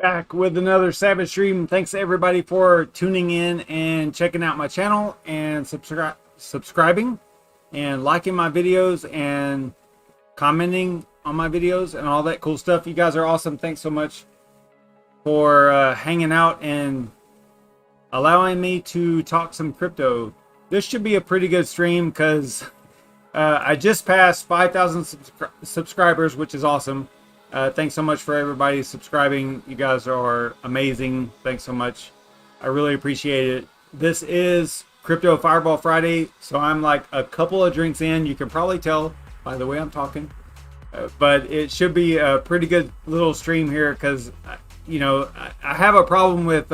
Back with another Savage stream. Thanks everybody for tuning in and checking out my channel and subscribing and liking my videos and commenting on my videos and all that cool stuff. You guys are awesome. Thanks so much for hanging out and allowing me to talk some crypto. This should be a pretty good stream because I just passed 5,000 subscribers, which is awesome. Thanks so much for everybody subscribing. You guys are amazing. Thanks so much. I really appreciate it. This is Crypto Fireball Friday, so I'm like a couple of drinks in. You can probably tell by the way I'm talking. But it should be a pretty good little stream here because, you know, I have a problem with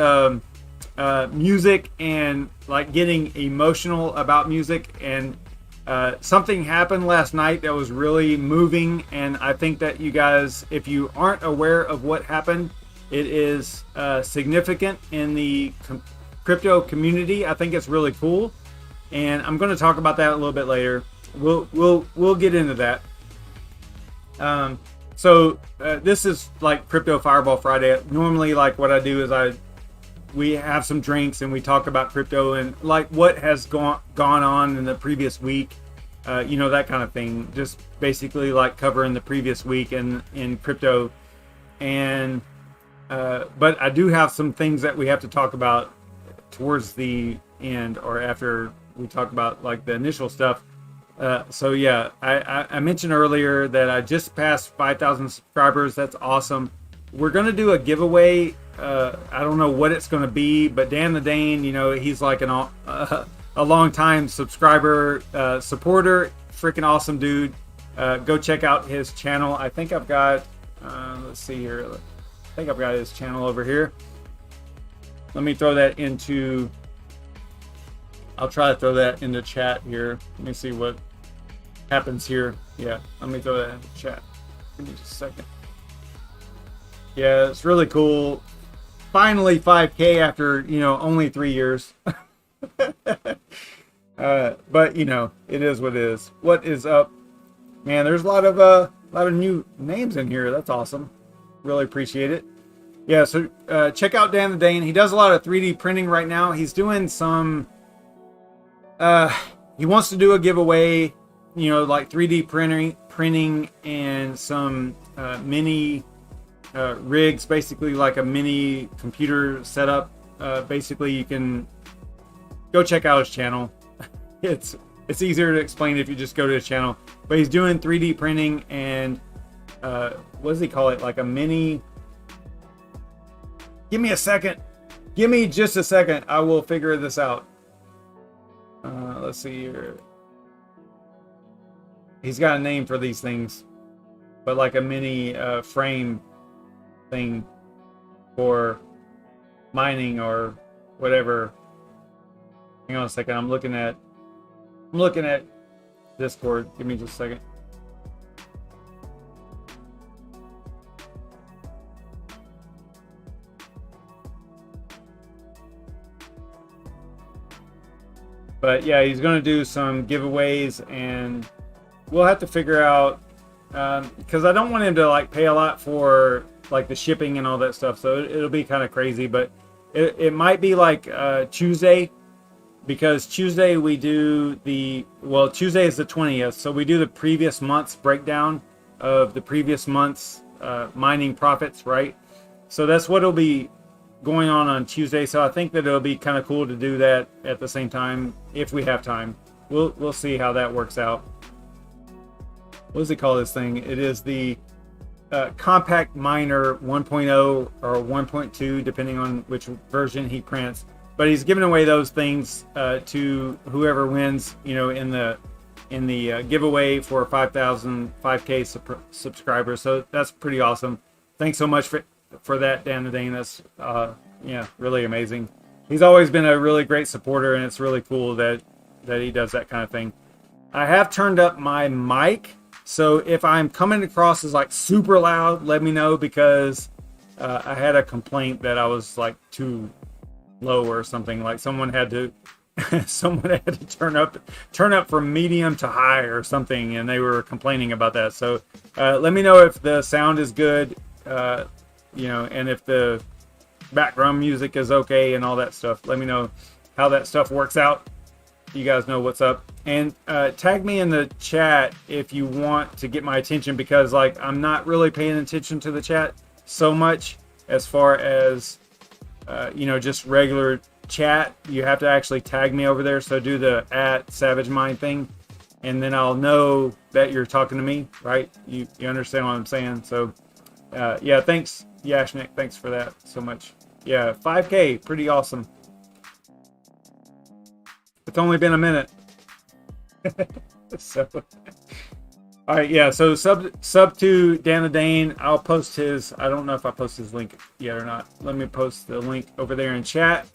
music and like getting emotional about music, and something happened last night that was really moving, and I think that you guys, if you aren't aware of what happened, it is significant in the crypto community. I think it's really cool, and I'm going to talk about that a little bit later. We'll get into that. So this is like Crypto Fireball Friday. Normally, like what I do is we have some drinks and we talk about crypto and like what has gone on in the previous week, you know, that kind of thing. Just basically like covering the previous week in crypto. And but I do have some things that we have to talk about towards the end or after we talk about like the initial stuff. So yeah, I mentioned earlier that I just passed 5,000 subscribers. That's awesome. We're going to do a giveaway. I don't know what it's going to be, but Dan the Dane, you know, he's like a long time subscriber, supporter, freaking awesome dude. Go check out his channel. I think I've got, let's see here. I think I've got his channel over here. Let me throw that into, I'll try to throw that into chat here. Let me see what happens here. Yeah, let me throw that into chat. Give me just a second. Yeah, it's really cool. Finally 5K after, you know, only 3 years. But you know, it is what it is. What is up, man? There's a lot of new names in here. That's awesome. Really appreciate it. Yeah, so check out Dan the Dane. He does a lot of 3D printing right now. He's doing some he wants to do a giveaway, you know, like 3D printing and some mini rigs, basically like a mini computer setup. Basically, you can go check out his channel. It's easier to explain if you just go to his channel. But he's doing 3D printing and what does he call it? Like a mini. Give me a second. Give me just a second. I will figure this out. Let's see here. He's got a name for these things, but like a mini frame thing for mining or whatever. Hang on a second. I'm looking at Discord. Give me just a second. But yeah, he's going to do some giveaways, and we'll have to figure out because I don't want him to like pay a lot for like the shipping and all that stuff, so it'll be kind of crazy. But it might be like Tuesday, because Tuesday we do Tuesday is the 20th, so we do the previous month's breakdown of the previous month's mining profits, right? So that's what will be going on Tuesday. So I think that it'll be kind of cool to do that at the same time if we have time. We'll see how that works out. What does he call this thing? It is the Compact Miner 1.0 or 1.2, depending on which version he prints. But he's giving away those things to whoever wins, you know, in the giveaway for 5K subscribers. So that's pretty awesome. Thanks so much for that, Dan the Dane. That's yeah, really amazing. He's always been a really great supporter, and it's really cool that he does that kind of thing. I have turned up my mic, so if I'm coming across as like super loud, let me know, because I had a complaint that I was like too low or something. Like someone had to turn up from medium to high or something, and they were complaining about that. So let me know if the sound is good. and if the background music is okay and all that stuff. Let me know how that stuff works out. You guys know what's up. And tag me in the chat if you want to get my attention, because like I'm not really paying attention to the chat so much as far as just regular chat. You have to actually tag me over there. So do the @SavageMine thing, and then I'll know that you're talking to me, right? You understand what I'm saying? So yeah, thanks Yashnik, thanks for that so much. Yeah, 5K, pretty awesome. It's only been a minute. So, all right, yeah. So sub to Dana Dane. I'll post his. I don't know if I post his link yet or not. Let me post the link over there in chat.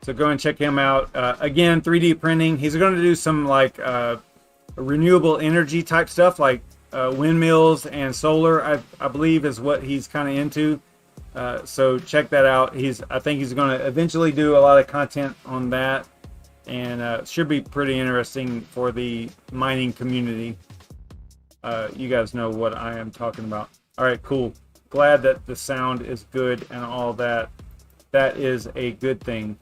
So go and check him out. Again, 3D printing. He's going to do some like renewable energy type stuff, like windmills and solar. I believe is what he's kind of into. So check that out. I think he's going to eventually do a lot of content on that, and should be pretty interesting for the mining community. You guys know what I am talking about. All right, cool. Glad that the sound is good and all that. That is a good thing.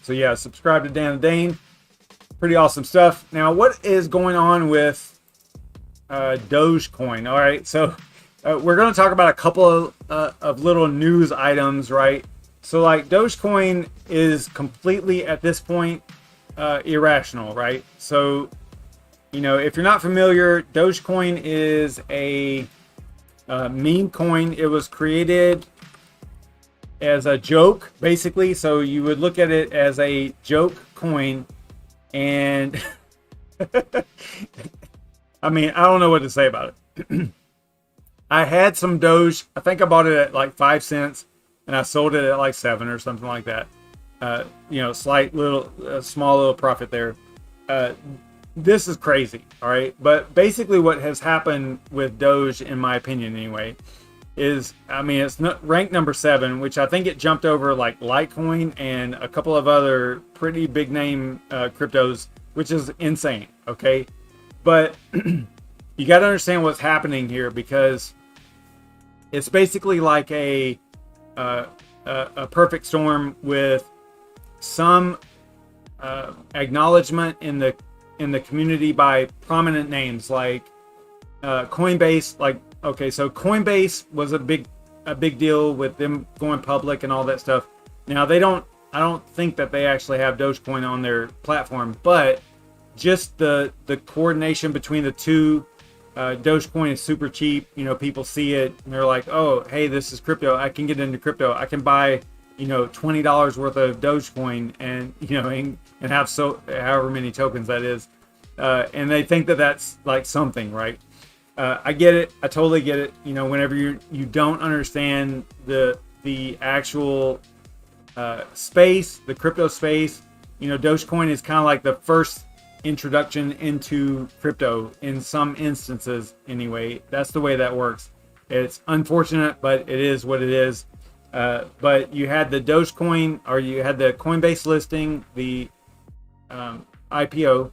So yeah, subscribe to Dan and Dane. Pretty awesome stuff. Now, what is going on with Dogecoin? All right, so we're going to talk about a couple of little news items, right? So like Dogecoin is completely at this point irrational, right? So, if you're not familiar, Dogecoin is a meme coin. It was created as a joke, basically. So you would look at it as a joke coin, and I mean, I don't know what to say about it. I had some Doge. I think I bought it at like 5 cents, and I sold it at like 7 or something like that. Slight little, small little profit there. This is crazy, all right? But basically what has happened with Doge, in my opinion anyway, is, I mean, it's not ranked number 7, which I think it jumped over like Litecoin and a couple of other pretty big name cryptos, which is insane, okay? But you got to understand what's happening here, because it's basically like a perfect storm with some acknowledgement in the community by prominent names like Coinbase. Like, okay, so Coinbase was a big deal with them going public and all that stuff. Now I don't think that they actually have Dogecoin on their platform, but just the coordination between the two. Dogecoin is super cheap. People see it and they're like, oh, hey, this is crypto. I can get into crypto. I can buy, $20 worth of Dogecoin and, and have however many tokens that is. And they think that that's like something, right? I get it. I totally get it. Whenever you don't understand the actual space, the crypto space, Dogecoin is kind of like the first introduction into crypto in some instances anyway. That's the way that works. It's unfortunate, but it is what it is. But you had the Dogecoin, or you had the Coinbase listing, the IPO,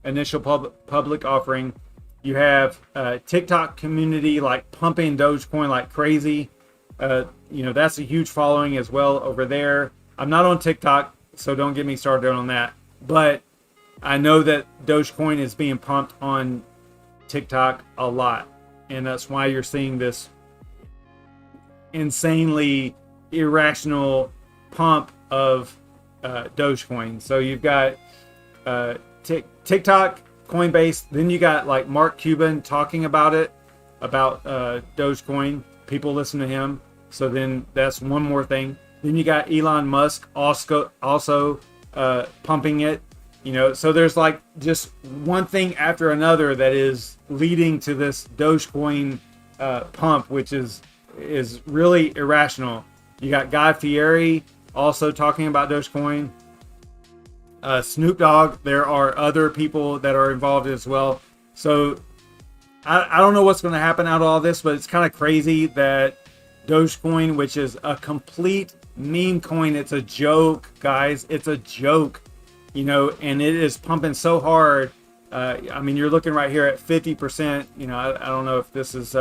initial public offering. You have TikTok community like pumping Dogecoin like crazy. That's a huge following as well over there. I'm not on TikTok, so don't get me started on that. But I know that Dogecoin is being pumped on TikTok a lot, and that's why you're seeing this insanely irrational pump of Dogecoin. So you've got TikTok, Coinbase, then you got like Mark Cuban talking about Dogecoin. People listen to him, so then that's one more thing. Then you got Elon Musk also pumping it. So there's like just one thing after another that is leading to this Dogecoin pump, which is really irrational. You got Guy Fieri also talking about Dogecoin. Snoop Dogg. There are other people that are involved as well. So I don't know what's going to happen out of all this, but it's kind of crazy that Dogecoin, which is a complete meme coin, it's a joke, guys. It's a joke. you know, and it is pumping so hard. I mean, you're looking right here at 50%. You know, I don't know if this is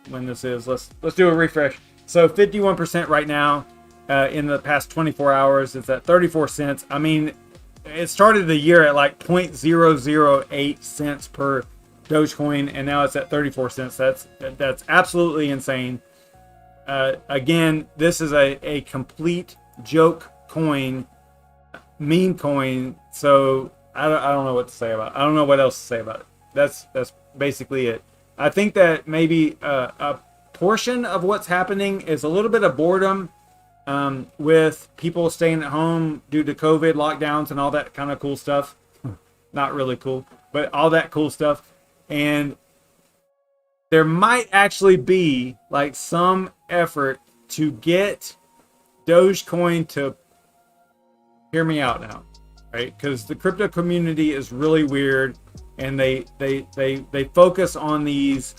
when this is. Let's do a refresh. So 51% right now. In the past 24 hours, it's at 34 cents. I mean, it started the year at like 0.008 cents per Dogecoin, and now it's at 34 cents. That's absolutely insane. Again, this is a complete joke coin, meme coin. So I don't know what to say about it. I don't know what else to say about it. That's basically it. I think that maybe a portion of what's happening is a little bit of boredom. With people staying at home due to COVID lockdowns and all that kind of cool stuff. Not really cool, but all that cool stuff. And there might actually be like some effort to get Dogecoin to hear me out now, right? Because the crypto community is really weird, and they focus on these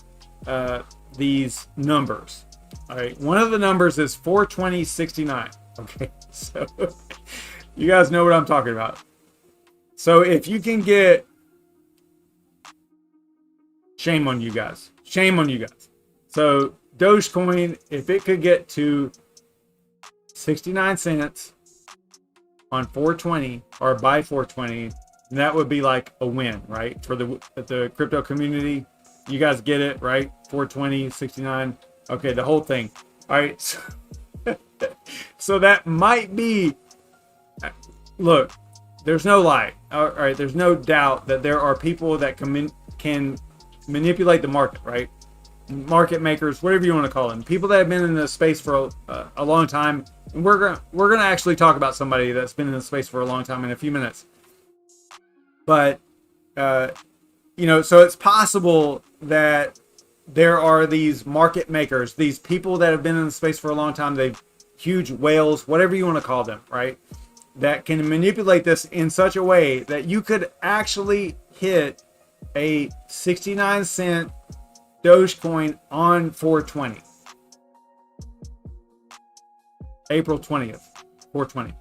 numbers. All right, one of the numbers is 420.69. Okay, so you guys know what I'm talking about. So if you can get, shame on you guys. Shame on you guys. So Dogecoin, if it could get to 69 cents on 420 or by 420, that would be like a win, right? For the crypto community. You guys get it, right? 420, 69. Okay, the whole thing. All right. So that might be, look, there's no lie. All right. There's no doubt that there are people that can manipulate the market, right? Market makers, whatever you want to call them. People that have been in this space for a long time. And we're gonna actually talk about somebody that's been in this space for a long time in a few minutes. But, you know, so it's possible that there are these market makers, these people that have been in the space for a long time, they've huge whales, whatever you want to call them, right? That can manipulate this in such a way that you could actually hit a 69 cent Dogecoin on 420. April 20th, 420,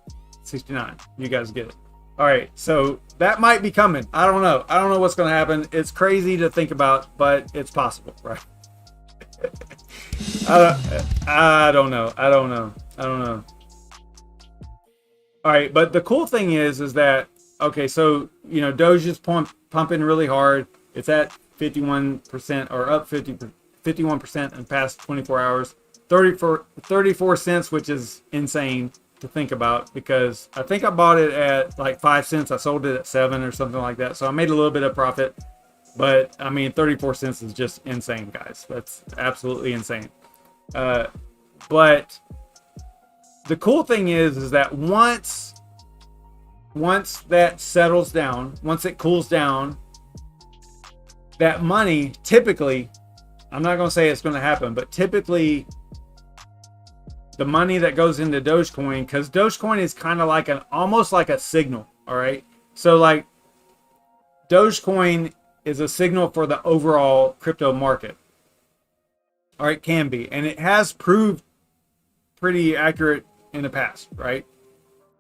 69. You guys get it. All right, so that might be coming. I don't know. I don't know what's going to happen. It's crazy to think about, but it's possible, right? I don't know. All right, but the cool thing is that, okay, so, you know, Doge is pumping really hard. It's at 51% or up 51% in the past 24 hours. 34 cents, which is insane to think about, because I think I bought it at like 5 cents. I sold it at 7 or something like that. So I made a little bit of profit, but I mean, 34 cents is just insane, guys. That's absolutely insane. But the cool thing is that once that settles down, once it cools down, that money typically, I'm not going to say it's going to happen, but typically the money that goes into Dogecoin, because Dogecoin is kind of like almost like a signal. All right. So like Dogecoin is a signal for the overall crypto market. All right. Can be. And it has proved pretty accurate in the past. Right.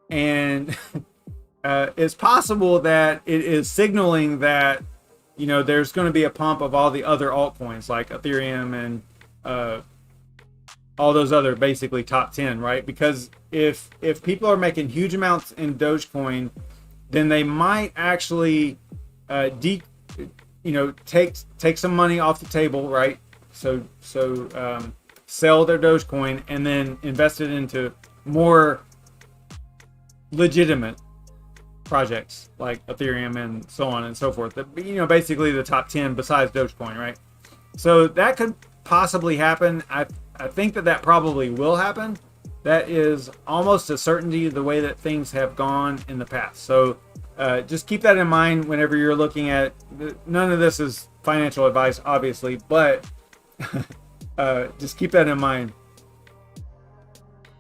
And it's possible that it is signaling that, you know, there's going to be a pump of all the other altcoins like Ethereum and all those other basically top 10, right? Because if people are making huge amounts in Dogecoin, then they might actually take some money off the table, right? So sell their Dogecoin and then invest it into more legitimate projects like Ethereum and so on and so forth. You know, basically the top 10 besides Dogecoin, right? So that could possibly happen. I think that probably will happen. That is almost a certainty the way that things have gone in the past. So just keep that in mind whenever you're looking at, none of this is financial advice, obviously, but just keep that in mind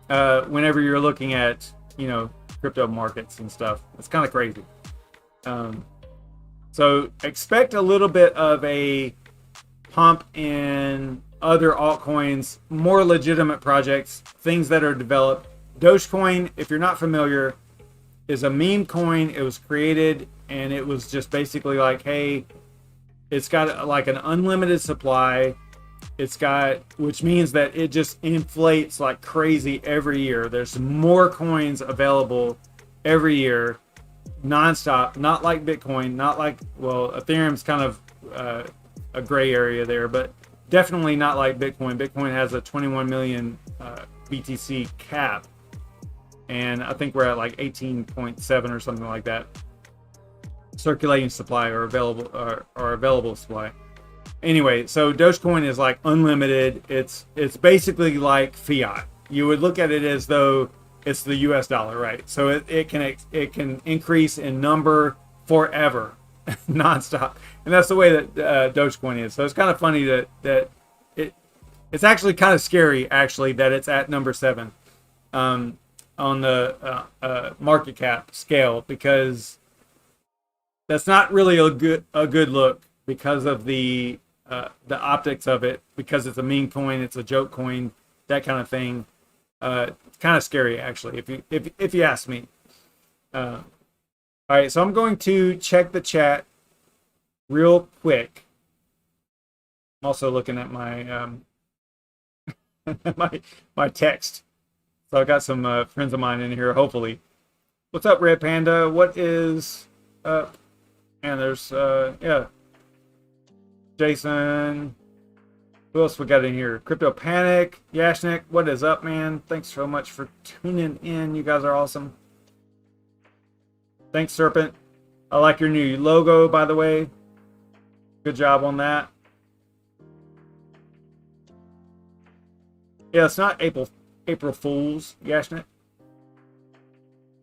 whenever you're looking at, you know, crypto markets and stuff. It's kind of crazy. So expect a little bit of a pump in other altcoins, more legitimate projects, things that are developed. Dogecoin, if you're not familiar, is a meme coin. It was created, and it was just basically like, hey, it's got like an unlimited supply. It's got, which means that it just inflates like crazy every year. There's more coins available every year, nonstop. Not like Bitcoin, not like, well, Ethereum's kind of a gray area there, but definitely not like Bitcoin. Bitcoin has a 21 million BTC cap, and I think we're at like 18.7 or something like that. Circulating supply or available supply. Anyway, so Dogecoin is like unlimited. It's basically like fiat. You would look at it as though it's the US dollar, right? So it can increase in number forever, nonstop. And that's the way that Dogecoin is. So it's kind of funny that it's actually kind of scary, actually, that it's at number 7 on the market cap scale, because that's not really a good look because of the optics of it, because it's a meme coin, it's a joke coin, that kind of thing. It's kind of scary, actually, if you ask me. All right, so I'm going to check the chat real quick. I'm also looking at my my text. So I got some friends of mine in here, hopefully. What's up, Red Panda? What is up? And there's yeah, Jason. Who else we got in here? Crypto Panic, Yashnik. What is up, man? Thanks so much for tuning in. You guys are awesome. Thanks, Serpent. I like your new logo, by the way. Good job on that. Yeah, it's not April Fool's, Yashnik.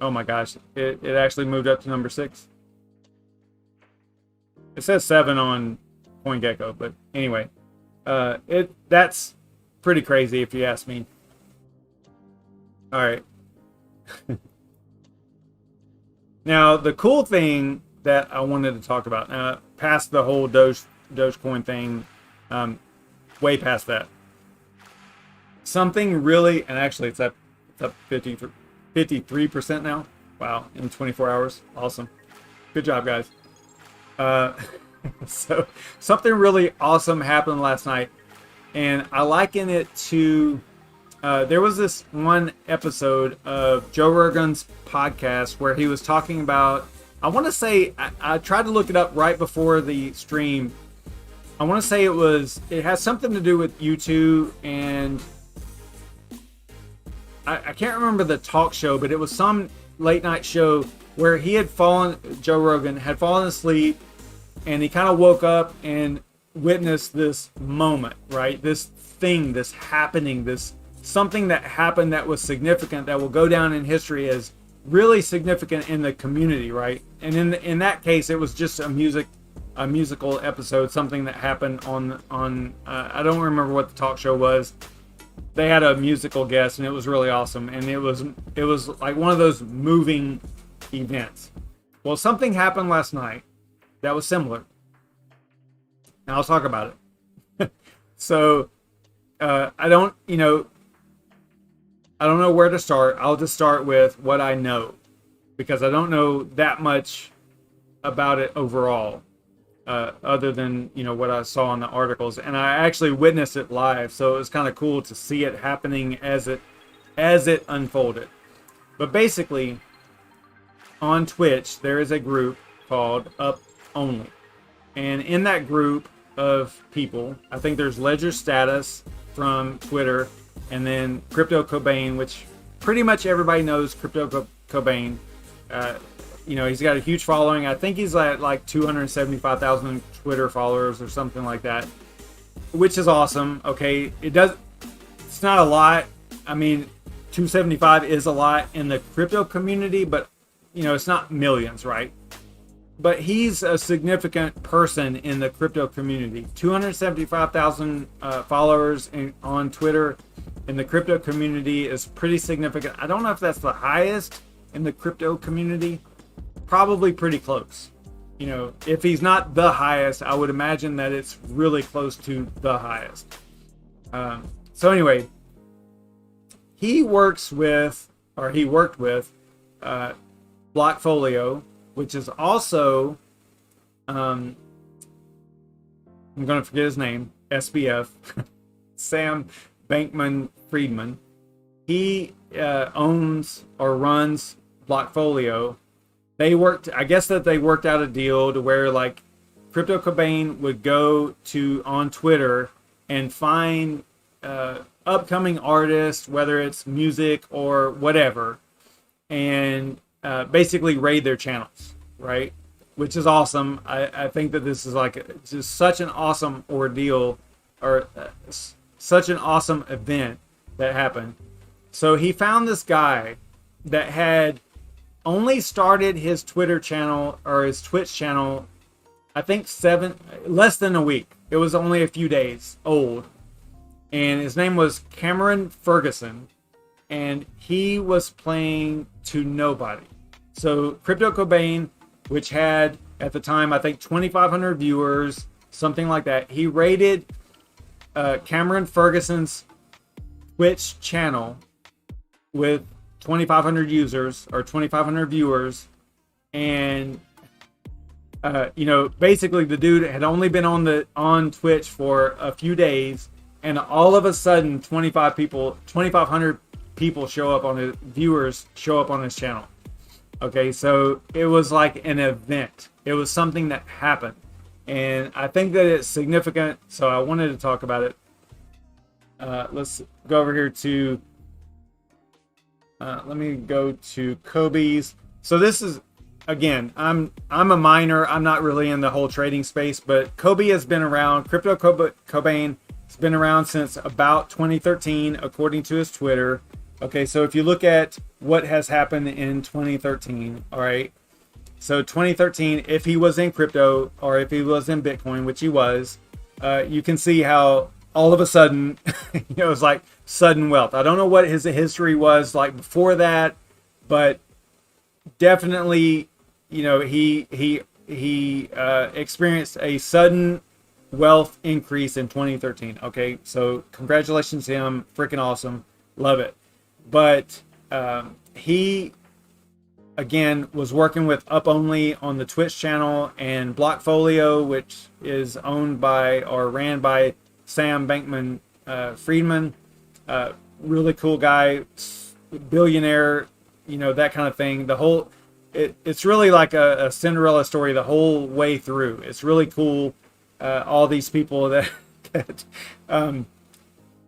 Oh my gosh, it actually moved up to number 6. It says 7 on CoinGecko, but anyway, that's pretty crazy if you ask me. All right. Now, the cool thing that I wanted to talk about, past the whole Dogecoin thing, way past that. Something really, and actually it's up 53% now. Wow, in 24 hours. Awesome. Good job, guys. So something really awesome happened last night, and I liken it to there was this one episode of Joe Rogan's podcast where he was talking about, I want to say, I tried to look it up right before the stream. I want to say it has something to do with YouTube, and I can't remember the talk show, but it was some late night show where Joe Rogan had fallen asleep, and he kind of woke up and witnessed this moment, right? This thing, this happening, this something that happened that was significant, that will go down in history as really significant in the community, right? And in that case, it was just a musical episode, something that happened on I don't remember what the talk show was. They had a musical guest, and it was really awesome, and it was like one of those moving events. Well, something happened last night that was similar, and I'll talk about it. So I don't know where to start. I'll just start with what I know, because I don't know that much about it overall, other than what I saw in the articles, and I actually witnessed it live, so it was kind of cool to see it happening as it unfolded. But basically, on Twitch there is a group called Up Only, and in that group of people, I think there's Ledger Status from Twitter, and then Crypto Cobain, which pretty much everybody knows Crypto Cobain. He's got a huge following. I think he's at like 275,000 Twitter followers or something like that, which is awesome. Okay, it's not a lot. I mean, 275 is a lot in the crypto community, but it's not millions, right? But he's a significant person in the crypto community. 275,000 followers on Twitter in the crypto community is pretty significant. I don't know if that's the highest in the crypto community. Probably pretty close. If he's not the highest, I would imagine that it's really close to the highest. So anyway, he worked with Blockfolio, which is also, I'm going to forget his name, SBF, Sam Bankman-Friedman. He owns or runs Blockfolio. I guess that they worked out a deal to where like Crypto Cobain would go on Twitter and find upcoming artists, whether it's music or whatever, and basically raid their channels, right? Which is awesome. I think that this is like just such an awesome ordeal, or such an awesome event that happened. So he found this guy that had only started his Twitter channel or his Twitch channel, I think less than a week. It was only a few days old. And his name was Cameron Ferguson. And he was playing to nobody. So Crypto Cobain, which had at the time, I think 2,500 viewers, something like that. He raided Cameron Ferguson's Twitch channel with 2,500 users or 2,500 viewers, and basically the dude had only been on Twitch for a few days, and all of a sudden 2,500 people show up on his channel. Okay, so it was like an event. It was something that happened, and I think that it's significant. So I wanted to talk about it. Let's go over here to. Let me go to Kobe's. So this is, again, I'm a miner. I'm not really in the whole trading space, but Kobe has been around. Crypto Cobain has been around since about 2013, according to his Twitter. Okay, so if you look at what has happened in 2013, all right. So 2013, if he was in crypto or if he was in Bitcoin, which he was, you can see how all of a sudden, it was like sudden wealth. I don't know what his history was like before that, but definitely, he experienced a sudden wealth increase in 2013. Okay, so congratulations to him. Freaking awesome. Love it. But he, again, was working with Up Only on the Twitch channel, and Blockfolio, which is owned by or ran by Sam Bankman-Friedman. Really cool guy, billionaire, that kind of thing. It's really like a Cinderella story the whole way through. It's really cool. All these people that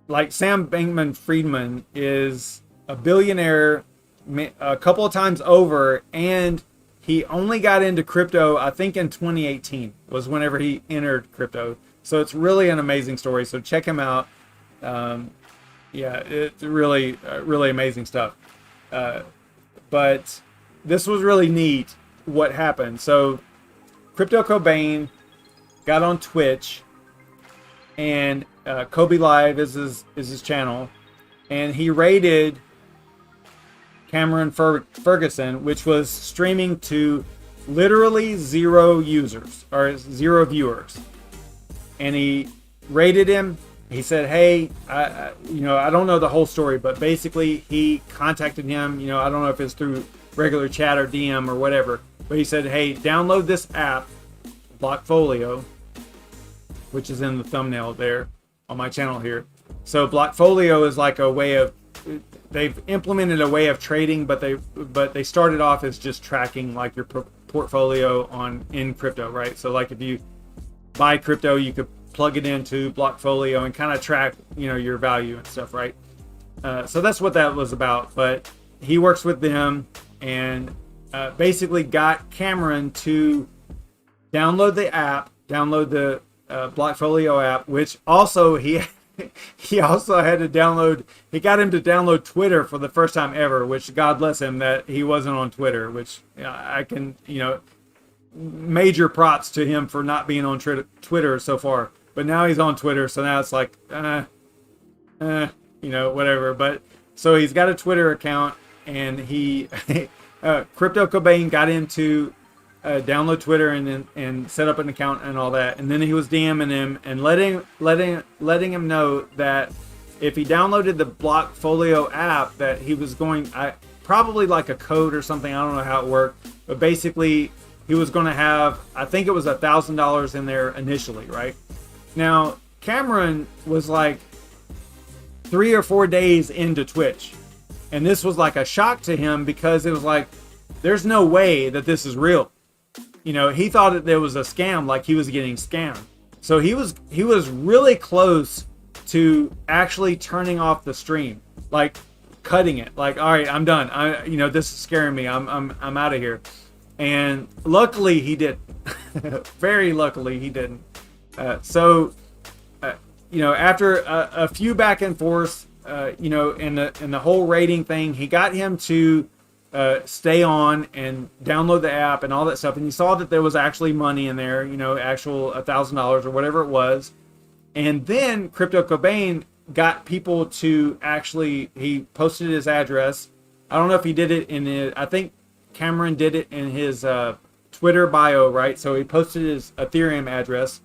like Sam Bankman-Friedman is a billionaire a couple of times over, and he only got into crypto, I think in 2018 was whenever he entered crypto. So it's really an amazing story. So check him out. Yeah, it's really, really amazing stuff. But this was really neat what happened. So Crypto Cobain got on Twitch, and Kobe Live is his channel, and he raided Cameron Ferguson, which was streaming to literally 0 users or 0 viewers. And he raided him. He said, hey, I don't know the whole story, but basically he contacted him. I don't know if it's through regular chat or DM or whatever, but he said, hey, download this app, Blockfolio, which is in the thumbnail there on my channel here. So Blockfolio is like a way of, they've implemented a way of trading, but they started off as just tracking like your portfolio in crypto, right? So like if you buy crypto, you could plug it into Blockfolio and kind of track, your value and stuff, right? So that's what that was about. But he works with them and basically got Cameron to download the app, download the Blockfolio app, which also he also had to download. He got him to download Twitter for the first time ever, which God bless him that he wasn't on Twitter, which I can, major props to him for not being on Twitter so far. But now he's on Twitter, so now it's like, whatever. But so he's got a Twitter account, and he, Crypto Cobain got him to download Twitter and set up an account and all that. And then he was DMing him and letting him know that if he downloaded the Blockfolio app, that he was going. probably like a code or something. I don't know how it worked, but basically he was going to have, I think it was $1,000 in there initially, right? Now, Cameron was like 3 or 4 days into Twitch. And this was like a shock to him because it was like, there's no way that this is real. You know, he thought that there was a scam, like he was getting scammed. So he was really close to actually turning off the stream, like cutting it. Like, all right, I'm done. This is scaring me. I'm out of here. And luckily he didn't. Very luckily he didn't. After a few back and forth, in the whole rating thing, he got him to stay on and download the app and all that stuff. And you saw that there was actually money in there, actual $1,000 or whatever it was. And then Crypto Cobain got people to actually, he posted his address. I don't know if he did it I think Cameron did it in his Twitter bio, right? So he posted his Ethereum address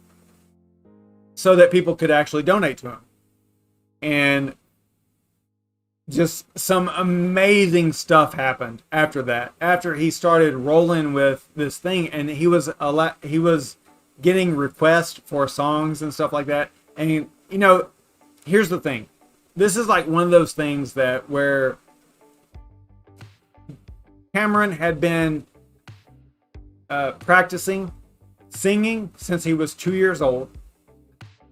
so that people could actually donate to him. And just some amazing stuff happened after that. After he started rolling with this thing, and he was getting requests for songs and stuff like that. And here's the thing. This is like one of those things that where Cameron had been practicing singing since he was 2 years old.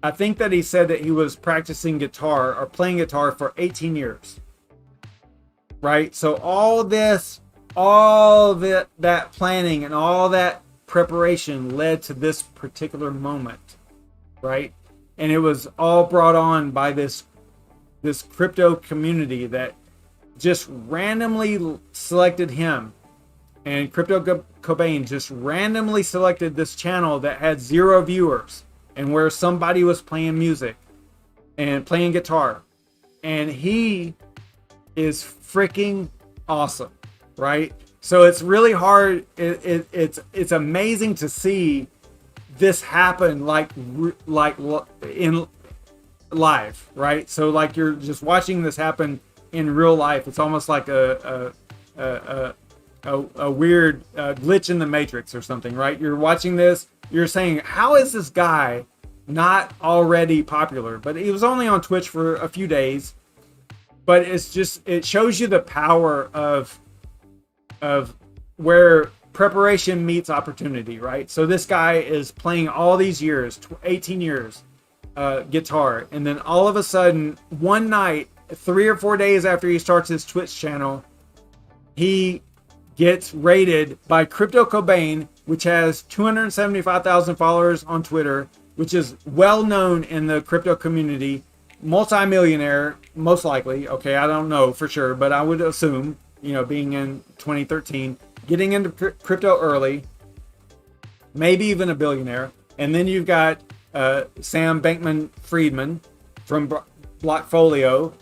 I think that he said that he was practicing guitar or playing guitar for 18 years. Right? So all that planning and all that preparation led to this particular moment. Right? And it was all brought on by this crypto community that just randomly selected him. And Crypto Cobain just randomly selected this channel that had 0 viewers and where somebody was playing music and playing guitar. And he is freaking awesome, right? So it's really hard. It's amazing to see this happen like in live, right? So like you're just watching this happen in real life. It's almost like a weird glitch in the Matrix or something, right? You're watching this, you're saying, how is this guy not already popular? But he was only on Twitch for a few days. But it shows you the power of where preparation meets opportunity, right? So this guy is playing all these years, 18 years, guitar. And then all of a sudden, one night, 3 or 4 days after he starts his Twitch channel, he gets raided by Crypto Cobain, which has 275,000 followers on Twitter, which is well known in the crypto community, multi-millionaire, most likely. Okay, I don't know for sure, but I would assume, being in 2013, getting into crypto early, maybe even a billionaire. And then you've got Sam Bankman-Friedman from Blockfolio,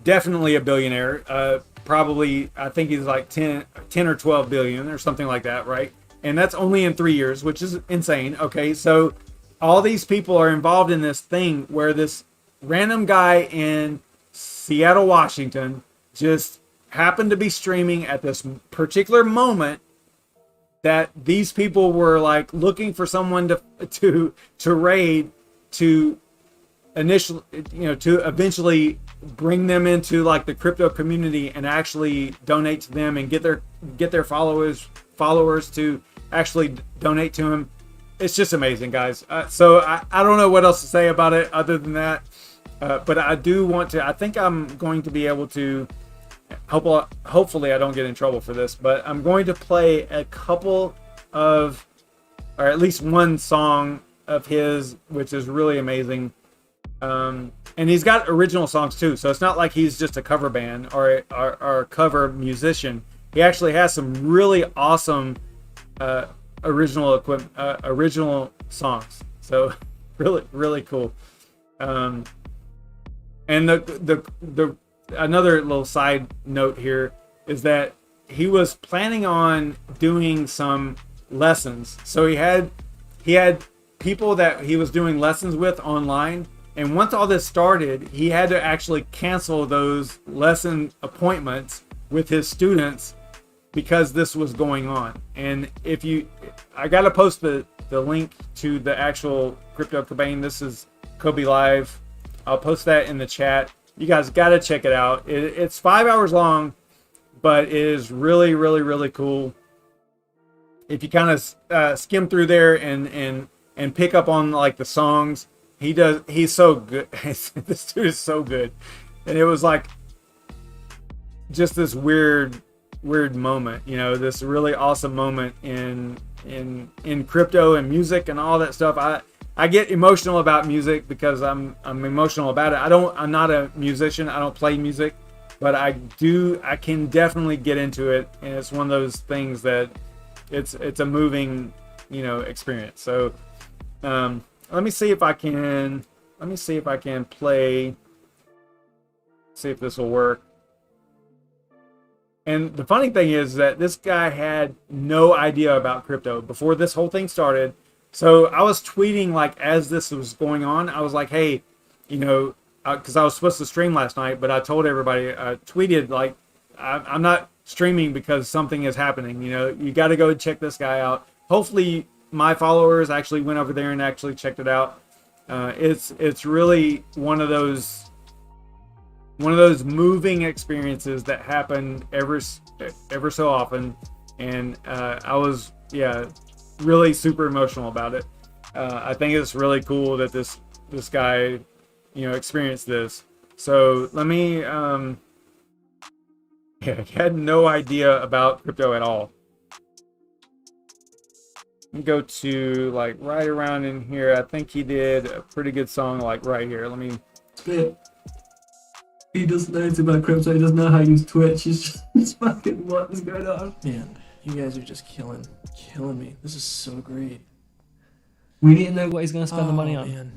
definitely a billionaire. Probably, I think he's like 10 or 12 billion or something like that, right? And that's only in 3 years, which is insane. Okay, so all these people are involved in this thing where this random guy in Seattle, Washington, just happened to be streaming at this particular moment that these people were like looking for someone to raid to initially, to eventually bring them into like the crypto community and actually donate to them and get their followers to actually donate to him. It's just amazing, guys. So I don't know what else to say about it other than that. But I do want to, I think I'm going to be able to, hopefully I don't get in trouble for this, but I'm going to play a couple of, or at least one song of his, which is really amazing. And he's got original songs too. So it's not like he's just a cover band or a cover musician. He actually has some really awesome original songs. So really, really cool. And the another little side note here is that he was planning on doing some lessons. So he had people that he was doing lessons with online. And once all this started, he had to actually cancel those lesson appointments with his students because this was going on. And I got to post the link to the actual Crypto Cobain. This is Kobe Live. I'll post that in the chat. You guys got to check it out. It's 5 hours long, but it is really, really, really cool. If you kind of skim through there and pick up on like the songs, he's so good. This dude is so good. And it was like just this weird moment, you know, this really awesome moment in crypto and music and all that stuff. I get emotional about music because I'm emotional about it. I'm not a musician. I don't play music, but I can definitely get into it. And it's one of those things that it's a moving, you know, experience. So, let me see if I can play, see if this will work. And the funny thing is that this guy had no idea about crypto before this whole thing started. So I was tweeting like as this was going on, I was like, hey, you know, because I was supposed to stream last night, but I told everybody, I tweeted like, I'm not streaming because something is happening. You know, you got to go and check this guy out. Hopefully my followers actually went over there and actually checked it out. It's really one of those moving experiences that happen ever so often, and I was really super emotional about it. I think it's really cool that this guy, you know, experienced this. So let me he had no idea about crypto at all. Go to like right around in here. I think he did a pretty good song like right here. Let me spit. He doesn't know anything about crypto. He doesn't know how to use Twitch. He's just fucking, what is going on? Man, you guys are just killing me. This is so great. We need to know what he's going to spend the money on. Man.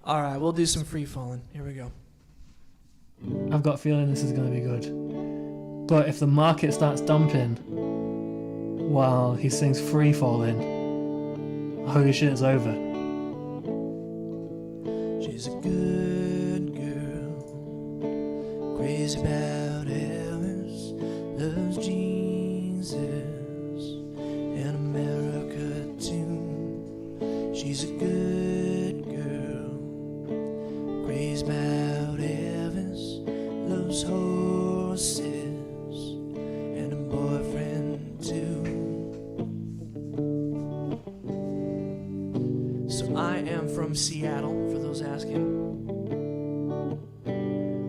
All right, we'll do some free falling. Here we go. I've got a feeling this is going to be good. But if the market starts dumping while he sings free falling, holy shit, it's over. She's a good girl, crazy about Elvis, loves Jesus and America too. She's a good girl, crazy about Elvis, loves horses and a boyfriend too. So I am from Seattle, for those asking.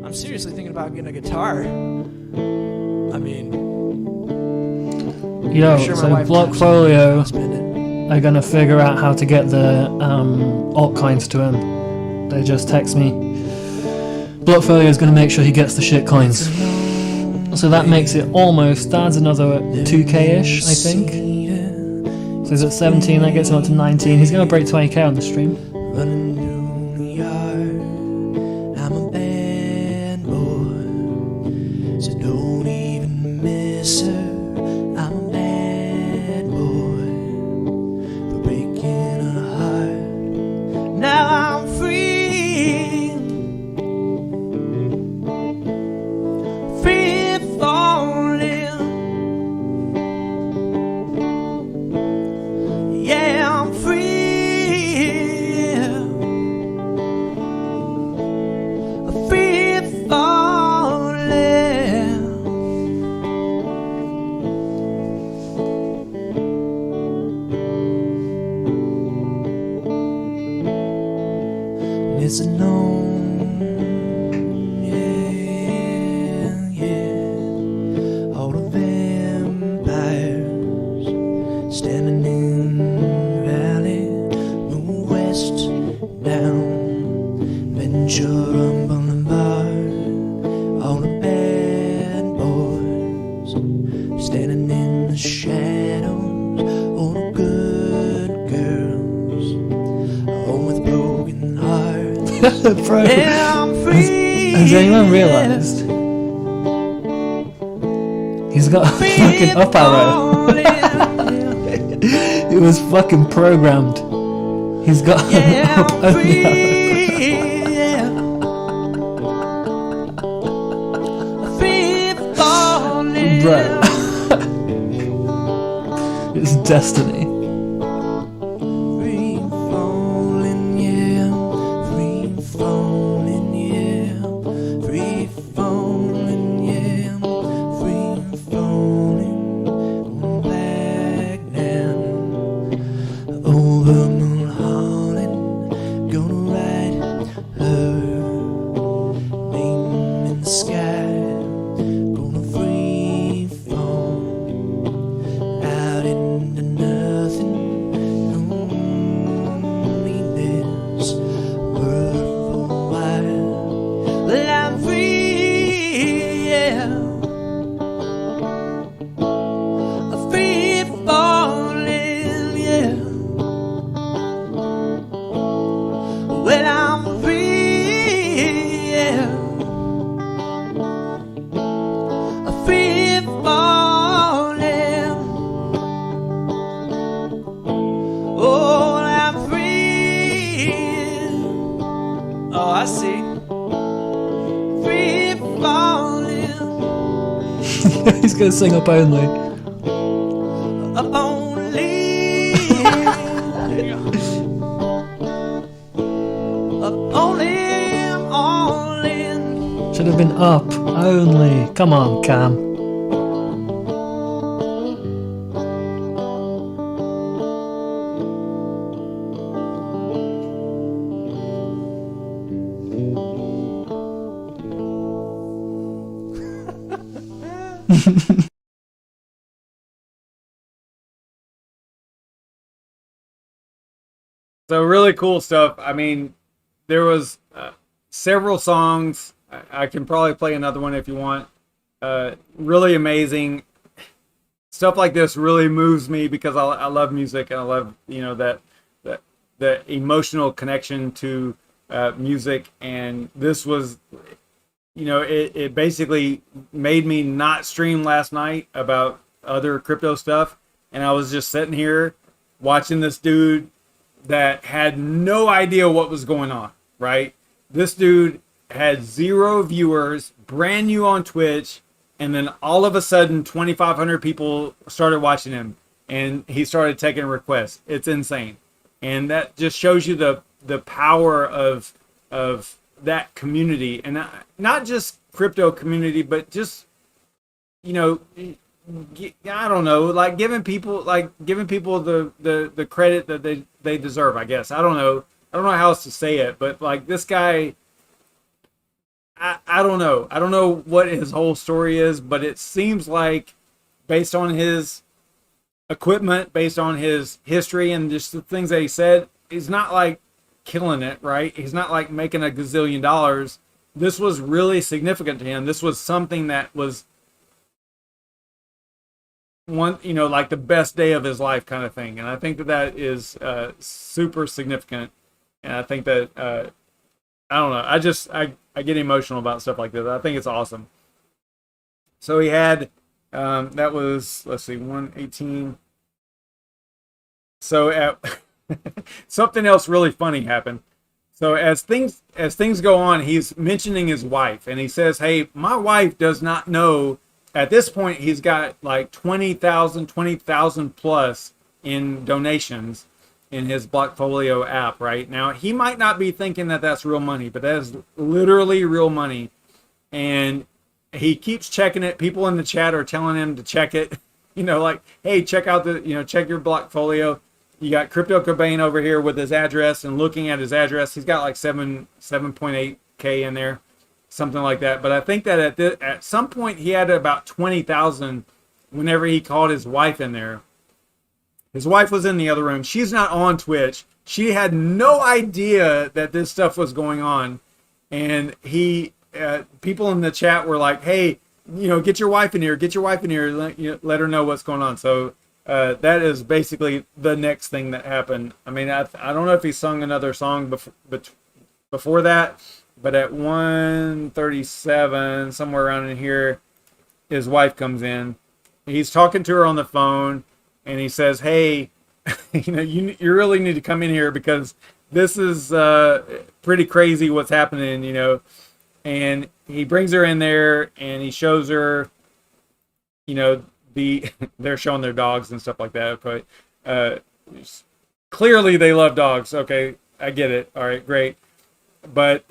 I'm seriously thinking about getting a guitar. I mean, yo, sure so Blockfolio spend it. are gonna figure out how to get the altcoins to him. They just text me. Blockfolio is gonna make sure he gets the shit coins. So that makes it almost, that's another 2k-ish, I think. So he's at 17, that gets him up to 19. He's gonna break 20k on the stream. Running through the yard, I'm a bad boy, so don't even miss her. I'm a bad boy for breaking her heart. Now I'm free, free falling. Yeah, I'm free. It's alone, yeah. All the vampires standing in the valley, move west, down Ventura Boulevard. All the bad boys standing in the shadows, all the good girls, all with broken hearts. Bro, has anyone realised he's got a fucking up arrow? It was fucking programmed. He's got an up arrow. Bro. It's destiny. Free falling, yeah. Free falling, yeah. Free falling, yeah. Free falling. Going back now. Over Mulholland. Gonna write her name in the sky. Gonna free fall out into nothing. Loneliness, world for a while. Well, I'm free, yeah. Free falling, yeah. Well, I'm free, yeah. Free falling. Oh, I'm free. Oh, I see. Free falling. He's gonna sing up only. Up only. Up only. I'm all in. Should have been up only. Come on, Cam. So really cool stuff. I mean, there was several songs. I can probably play another one if you want. Really amazing stuff like this. Really moves me because I love music and I love that the emotional connection to music. And this was it basically made me not stream last night about other crypto stuff, and I was just sitting here watching this dude that had no idea what was going on, right? This dude had 0 viewers, brand new on Twitch, and then all of a sudden 2,500 people started watching him, and he started taking requests. It's insane. And that just shows you the power of that community, and not just crypto community, but just I don't know, like giving people the credit that they deserve, I guess. I don't know how else to say it, but like this guy, I don't know what his whole story is, but it seems like based on his equipment, based on his history and just the things that he said, he's not like killing it, right? He's not like making $1 gazillion. This was really significant to him. This was something that was like the best day of his life kind of thing. And I think that is super significant. And I think that I don't know, I get emotional about stuff like this. I think it's awesome. So he had that was, let's see, 118. So at something else really funny happened. So as things go on, he's mentioning his wife, and he says, "Hey, my wife does not know." At this point, he's got like 20,000 plus in donations in his Blockfolio app right now. He might not be thinking that that's real money, but that is literally real money. And he keeps checking it. People in the chat are telling him to check it. Like, hey, check out check your Blockfolio. You got Crypto Cobain over here with his address, and looking at his address, he's got like 7.8K in there. Something like that. But I think that at some point he had about 20,000 whenever he called his wife in there. His wife was in the other room. She's not on Twitch. She had no idea that this stuff was going on. And people in the chat were like, hey, get your wife in here. Get your wife in here. Let her know what's going on. So that is basically the next thing that happened. I mean, I don't know if he sung another song before that. But at 1:37, somewhere around in here, his wife comes in. He's talking to her on the phone, and he says, "Hey, you really need to come in here because this is pretty crazy what's happening, And he brings her in there, and he shows her, you know, they're showing their dogs and stuff like that. But clearly they love dogs. Okay, I get it. All right, great. But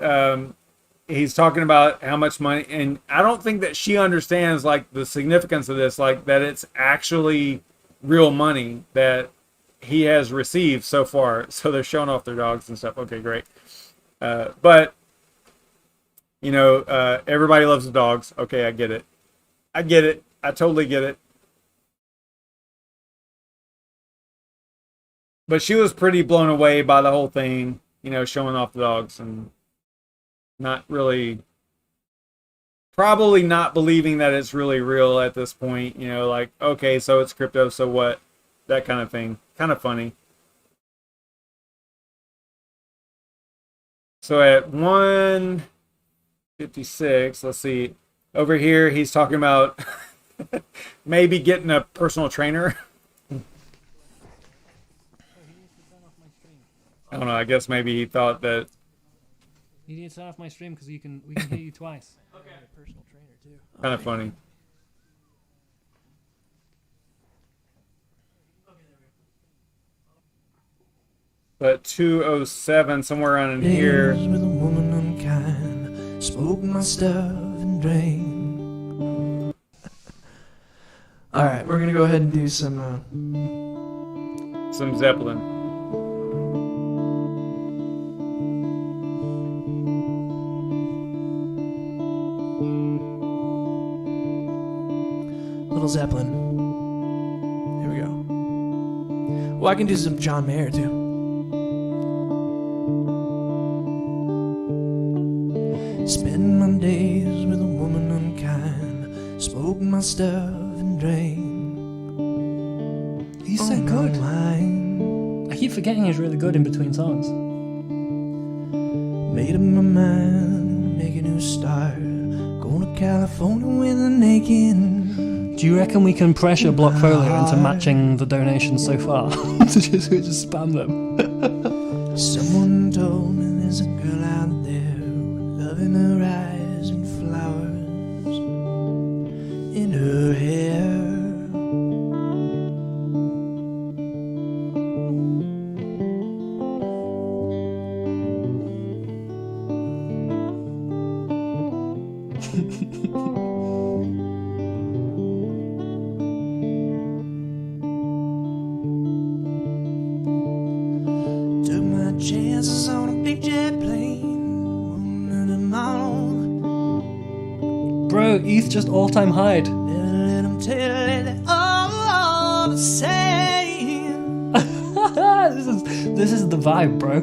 he's talking about how much money, and I don't think that she understands like the significance of this, like that it's actually real money that he has received so far. So they're showing off their dogs and stuff. Okay, great. But you know, everybody loves the dogs. Okay, I get it. I get it. I totally get it. But she was pretty blown away by the whole thing, you know, showing off the dogs and not really, probably not believing that it's really real at this point. You know, like, okay, so it's crypto, so what? That kind of thing. Kind of funny. So at 1:56, let's see. Over here, he's talking about maybe getting a personal trainer. I don't know. I guess maybe he thought that. You need to turn off my stream because we can hear you twice. Okay. Personal trainer too. Kind of funny. But 2:07, somewhere around in here. With a woman unkind, spoke my stuff and drained. All right, we're gonna go ahead and do some Zeppelin. little Zeppelin. Here we go. Well, I can do some John Mayer too. Spend my days with a woman unkind, spoke my stuff and drank. He's so good. I keep forgetting he's really good in between songs. Made up my mind, make a new start. Going to California with a naked. Do you reckon we can pressure Blockfolio into matching the donations so far? to just spam them. Someone told me there's a girl out there with love in her eyes and flowers in her hair. Took my chances on a big jet plane, one tomorrow. Bro, ETH just all-time high. Never let 'em tell it all the same. this is the vibe, bro.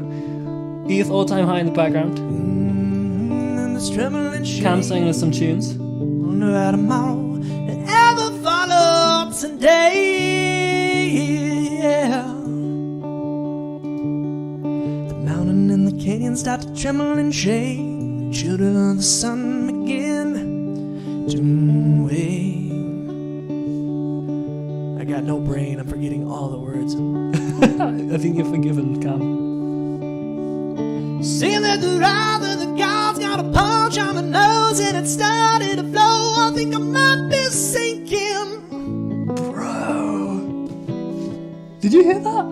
ETH all-time high in the background. And this trembling shame. Cam singing us some tunes. Wonder how tomorrow and ever follow today. Yeah. The mountain and the canyon start to tremble and shake. The children of the sun begin to wake. I got no brain. I'm forgetting all the words. I think you're forgiven, Cam. Seeing that the wrath of the gods got a punch on my nose and it started to flow. I think I might be sinking. Bro. Did you hear that?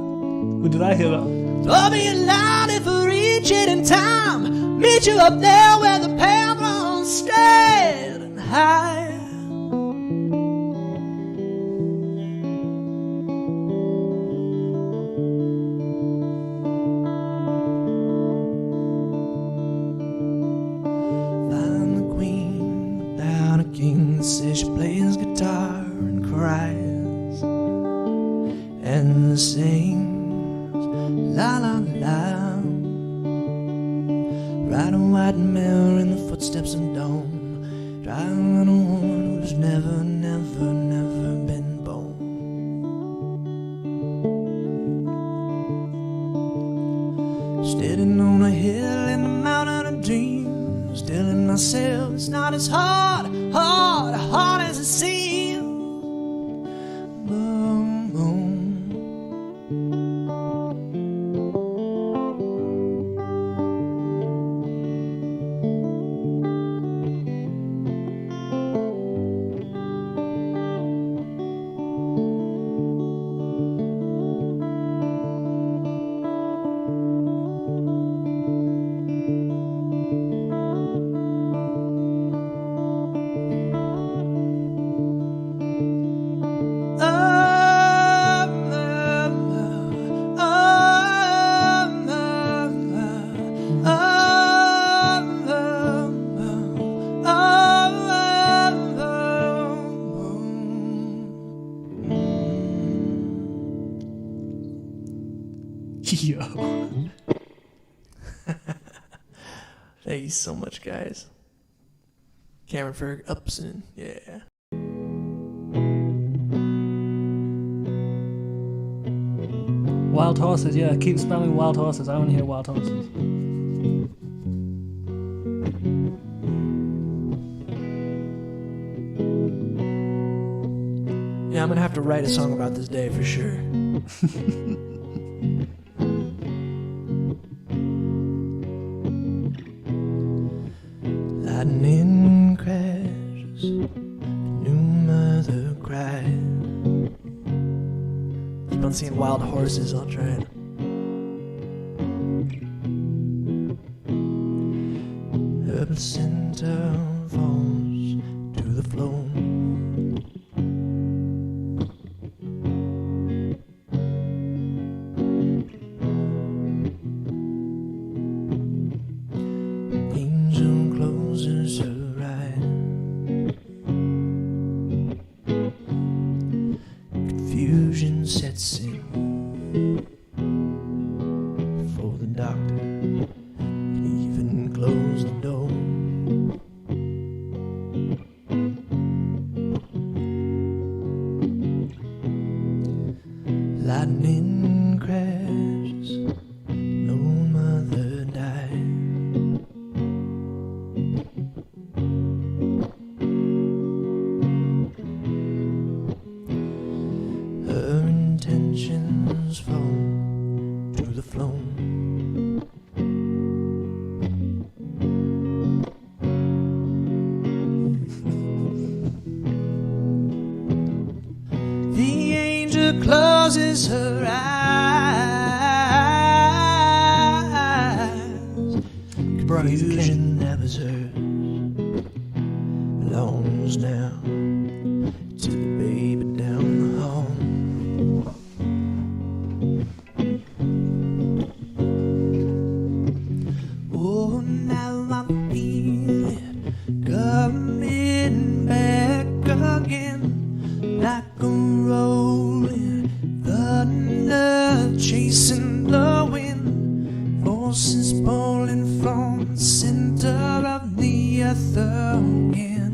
Or did I hear that? Throw me a line if I reach it in time. Meet you up there where the path runs straight and high. Find the queen without a king. Says she plays guitar and cries and sings la la la. Ride a white mare in the footsteps of dawn. Driving on a woman who's never, never, never been born. Standing on a hill in the mountain of dreams, telling myself it's not as hard as it seems. Boom, boom. Yo. Thank you so much, guys. Cameron Ferg Upson, yeah. Wild horses, yeah. Keep spamming wild horses. I want to hear wild horses. Yeah, I'm gonna have to write a song about this day for sure. Lightning crashes, new mother cries. Keep on seeing wild horses, I'll try it. Urban center falls to the floor. Angel closes her eyes. Confusion sets in before the doctor can even close the door. Lightning crashes, no mother died. Her intentions fall to the floor. The angel closes her eyes. Confusion that was hers belongs now to the baby down the hall. Oh, now I feel it coming back again, like a rolling thunder chasing the wind, forces pulling from the center of the earth again.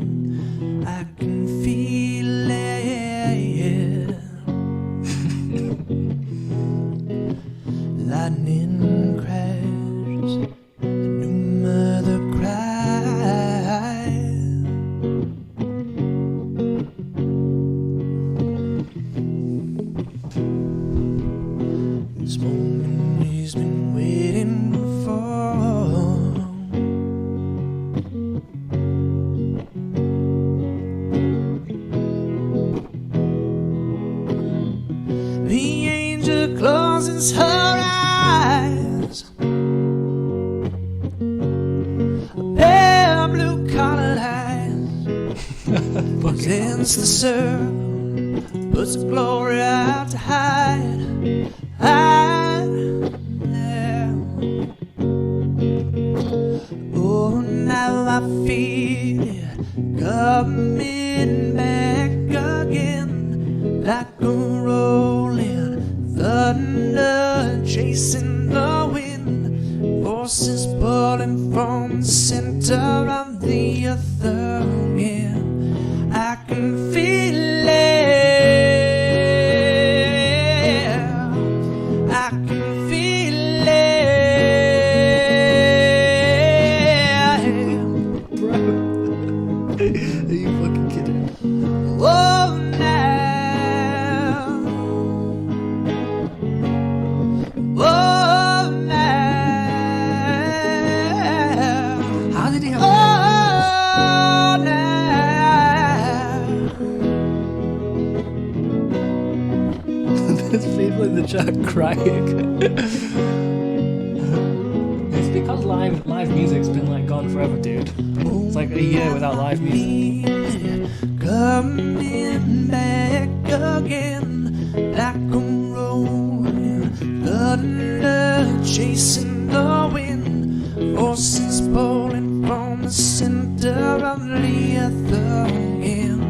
I can feel it. Lightning crashes, the new mother cries. This moment he's been waiting for. The angel closes her eyes. A pair of blue-collared eyes against the circle, puts the glory out to hide. Oh, now I feel it coming back again, like a rolling thunder chasing the wind, forces pulling from the center of the earth again. I can feel it. I can feel it. Bro. Are you fucking kidding? Oh, now. Oh, now. How did he have Oh, now. There's people in the chat crying. It's because live music's been like gone forever, dude. It's like a year without live music. Coming back again, like a rolling thunder chasing the wind, forces pulling from the center of the earth again.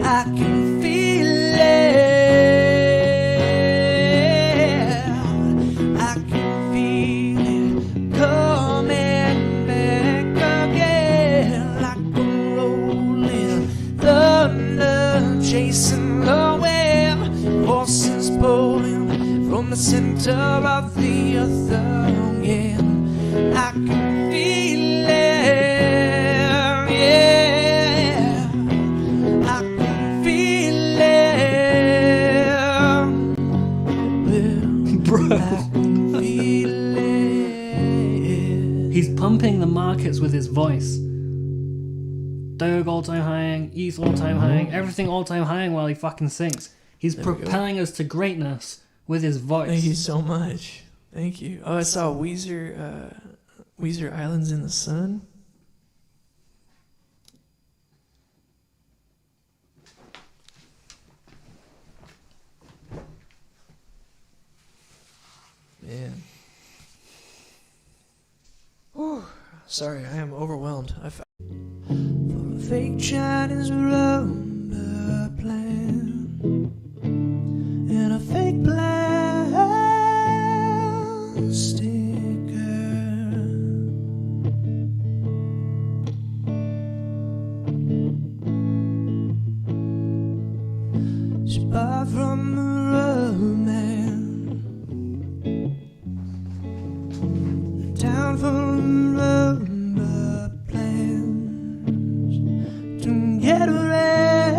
I can feel it. I center of the earth again. I can feel it, yeah. I can feel it, Bro. I can feel it. He's pumping the markets with his voice. Doge all-time high, ETH all-time high, everything all-time high while he fucking sings. He's propelling us to greatness with his voice. Thank you so much. Thank you. Oh, I saw Weezer Islands in the Sun. Man. Whew. Sorry, I am overwhelmed. For a fake Chinese rubber plant and a fake plastic girl. She bought from the rubber man, a town full of rubber plants to get rid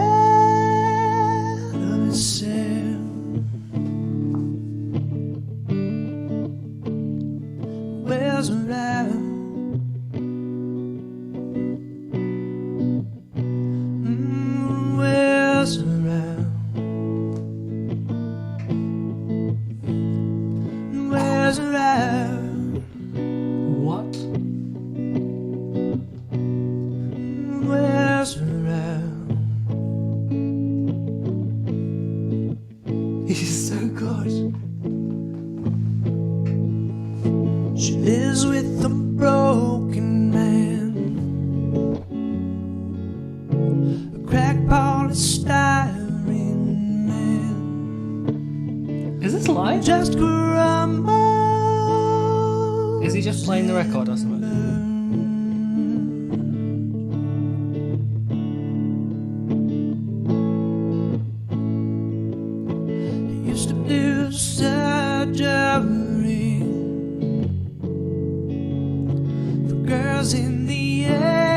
of itself. Where's around? Where's around? Where's around? What? Where's around? He's so good. She lives with a broken man, a crack polystyrene man. Is this live? Just grumble. Is he just playing the record or something? He used to do surgery for girls in the 80s.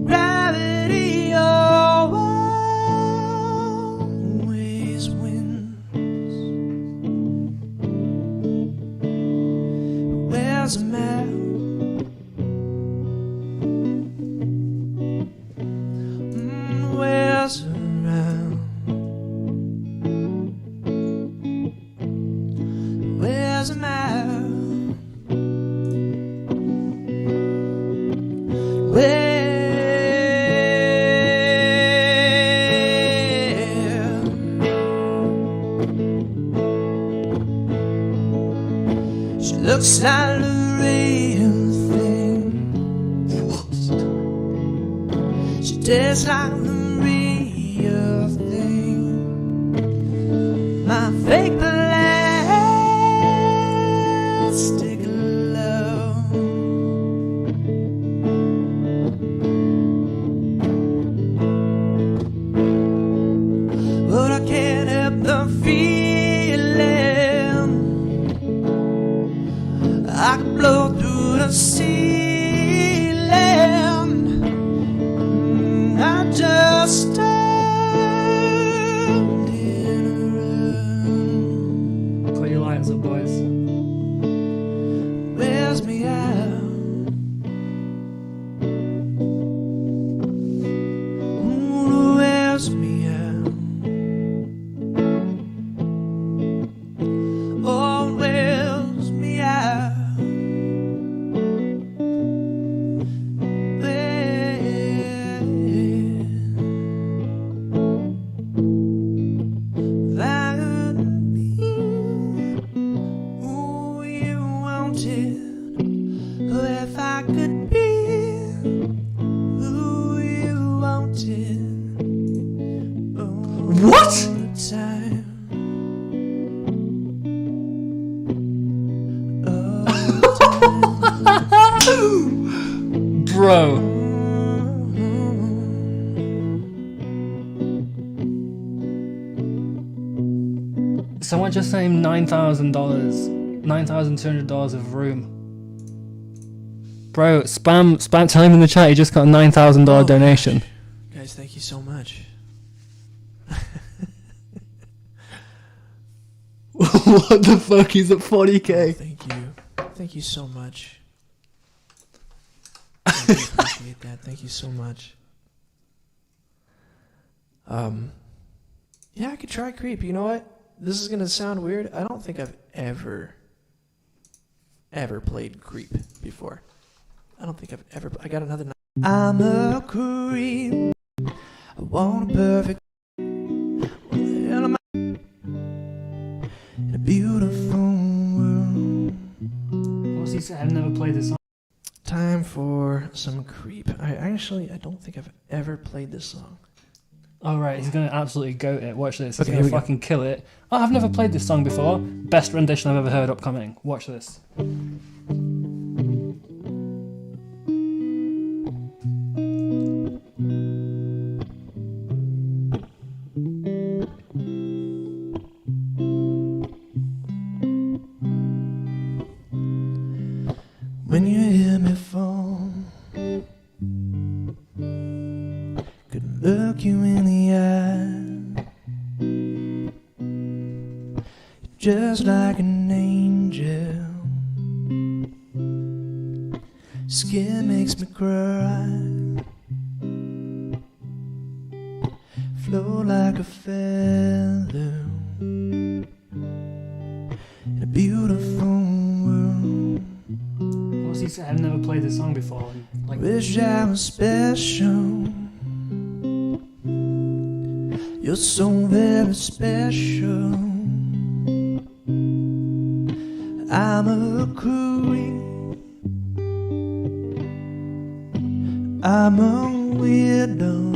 Gravity always wins. Where's a map? Where's around? Where's a map? She looks like the real thing. She tastes like the real thing. My fake plastic love. But I can't help the feeling. I could blow through the ceiling. I just stand in a room. Put your lights up, boys. Wears me out. Ooh, wears me out. Oh, it wears me out. If I could be who you wanted, or if I could be who you wanted, What? all the time. Bro. Someone just sent him $9,000, $9,200 of room. Bro, spam, tell him in the chat he just got a $9,000 donation. Guys, thank you so much. What the fuck? He's at 40k. Oh, thank you. Thank you so much. I really appreciate that. Thank you so much. Yeah, I could try creep. You know what? This is gonna sound weird. I don't think I've ever played creep before. I don't think I've ever. I got another. I'm a creep. I want a perfect. What the hell am I? In a beautiful world. What's he saying? I've never played this song. Time for some creep. I don't think I've ever played this song. Oh right, he's gonna absolutely goat it. Watch this. He's Okay, gonna fucking kill it. Oh, I've never played this song before. Best rendition I've ever heard upcoming. Watch this. When you hear me fall, could look you in the eye, just like an angel. Skin makes me cry, flow like a feather in a beautiful world. What's he saying? I've never played this song before. Like, Wish I was special. You're so very special. I'm a creep. I'm a weirdo.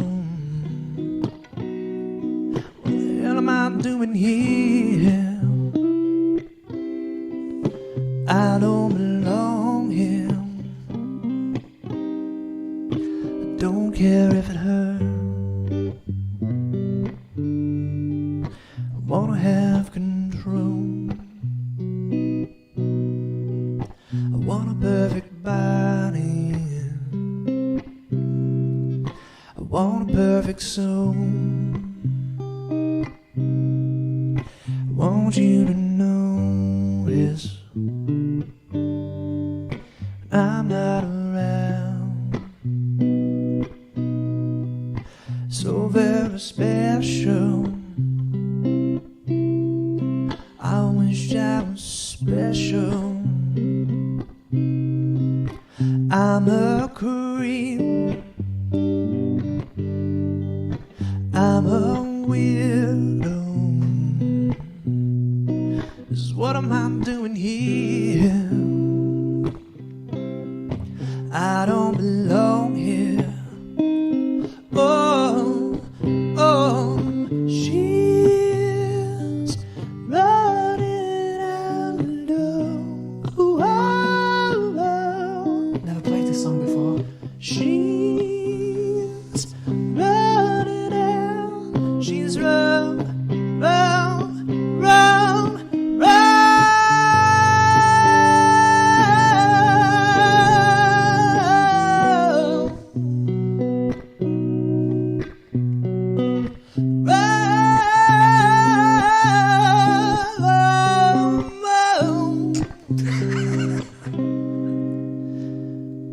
What the hell am I doing here? I don't belong here. I don't care if it hurts. I wanna have control. I want a perfect body. I want a perfect soul. I want you to notice I'm not around. So very special. I wish I was special. I'm a creep. I'm a weirdo. This is what am I doing here? I don't belong here. Oh, oh, she's running out the door. Oh, oh, never played this song before. she's running out. She's run, run, run,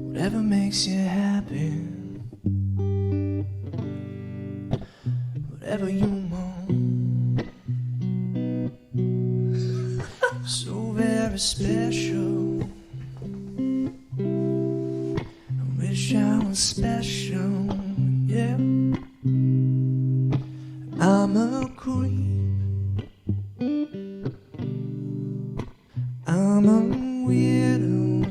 whatever makes you happy, whatever you want. So very special. I wish I was special, yeah. I'm a creep. I'm a weirdo.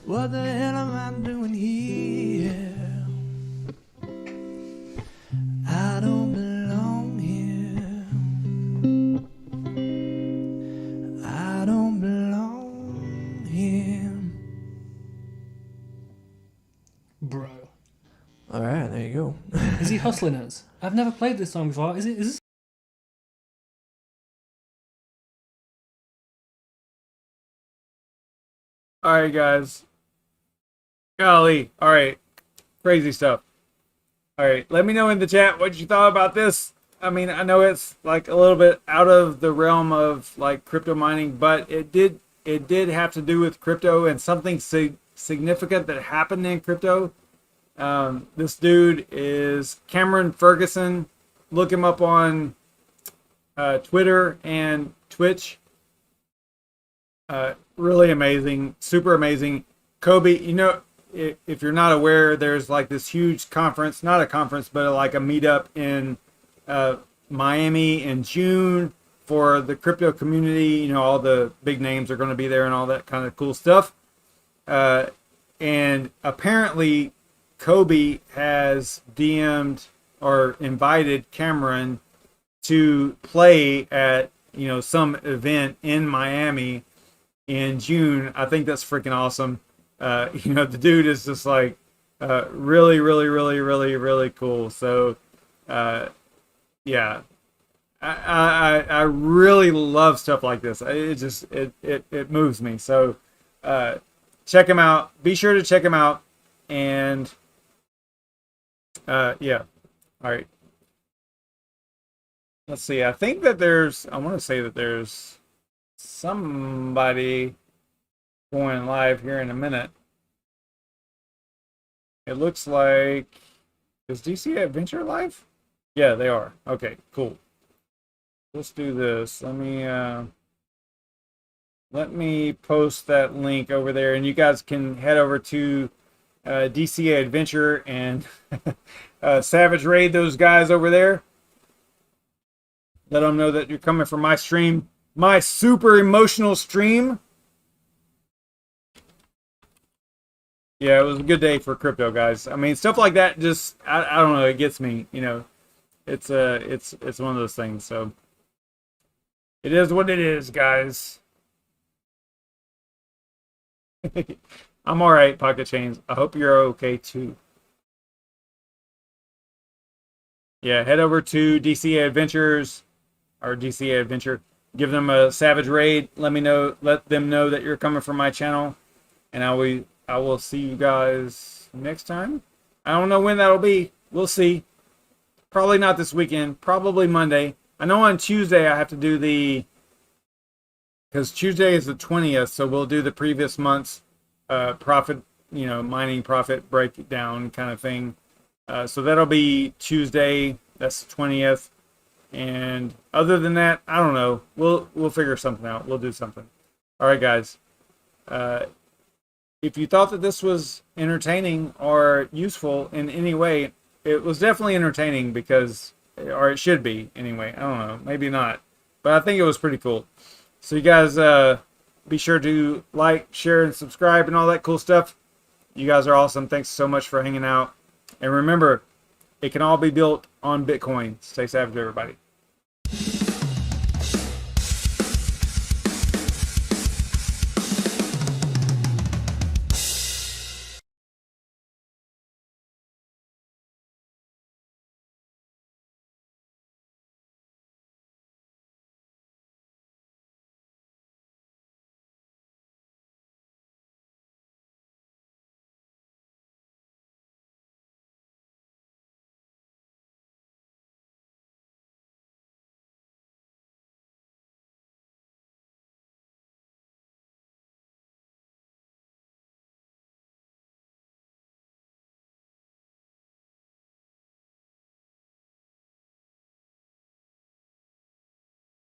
What the hell am I doing here? I don't belong here. I don't belong here. Bro. Alright, there you go. Is he hustling us? I've never played this song before. Is this All right, guys. Golly. All right. Crazy stuff. All right. Let me know in the chat what you thought about this. I mean, I know it's like a little bit out of the realm of like crypto mining, but it did have to do with crypto and something significant that happened in crypto. This dude is Cameron Ferguson. Look him up on Twitter and Twitch. Really amazing, super amazing. Kobe, you know, if you're not aware, there's like this huge conference, not a conference, but like a meetup in Miami in June for the crypto community. You know, all the big names are going to be there and all that kind of cool stuff. And apparently, Kobe has DM'd or invited Cameron to play at, you know, some event in Miami in June. I think that's freaking awesome. You know, the dude is just like really, really, really, really, really cool. So, yeah, I really love stuff like this. It just it moves me. So, check him out. Be sure to check him out. And yeah, all right. Let's see. I think that I want to say that there's somebody going live here in a minute. It looks like, is DC Adventure live? Yeah, they are. Okay, cool. Let's do this. Let me post that link over there, and you guys can head over to DC Adventure and Savage Raid those guys over there. Let them know that you're coming from my stream, my super emotional stream. Yeah, it was a good day for crypto, guys. I mean, stuff like that just, I don't know, it gets me, you know. It's one of those things. So it is what it is, guys. I'm all right, Pocket Chains. I hope you're okay too. Yeah, head over to DC Adventures or DC Adventure. Give them a Savage Raid. Let them know that you're coming from my channel, and I will see you guys next time. I don't know when that'll be. We'll see. Probably not this weekend. Probably Monday. I know on Tuesday I have to do because Tuesday is the 20th, so we'll do the previous month's profit, you know, mining profit breakdown kind of thing. So that'll be Tuesday. That's the 20th. And other than that, I don't know. We'll figure something out. We'll do something. All right, guys. If you thought that this was entertaining or useful in any way, it was definitely entertaining or it should be anyway. I don't know. Maybe not. But I think it was pretty cool. So you guys be sure to like, share, and subscribe and all that cool stuff. You guys are awesome. Thanks so much for hanging out. And remember, it can all be built on Bitcoin. Stay savage, everybody.